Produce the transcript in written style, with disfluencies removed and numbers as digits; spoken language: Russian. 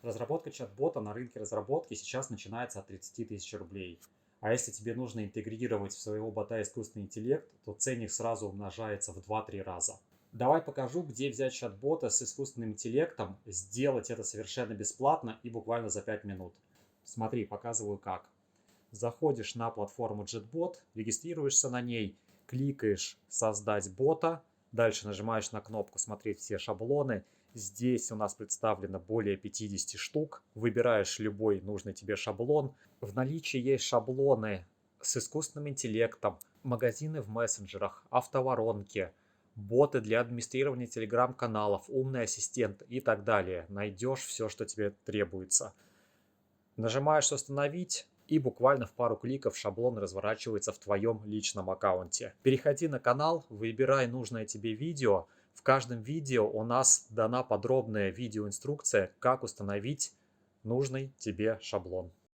Разработка чат-бота на рынке разработки сейчас начинается от 30 тысяч рублей. А если тебе нужно интегрировать в своего бота искусственный интеллект, то ценник сразу умножается в 2-3 раза. Давай покажу, где взять чат-бота с искусственным интеллектом, сделать это совершенно бесплатно и буквально за 5 минут. Смотри, показываю как. Заходишь на платформу JetBot, регистрируешься на ней, кликаешь «Создать бота», дальше нажимаешь на кнопку «Смотреть все шаблоны». Здесь у нас представлено более 50 штук. Выбираешь любой нужный тебе шаблон. В наличии есть шаблоны с искусственным интеллектом, магазины в мессенджерах, автоворонки, боты для администрирования телеграм-каналов, умный ассистент и так далее. Найдешь все, что тебе требуется. Нажимаешь «Установить», и буквально в пару кликов шаблон разворачивается в твоем личном аккаунте. Переходи на канал, выбирай нужное тебе видео. В каждом видео у нас дана подробная видеоинструкция, как установить нужный тебе шаблон.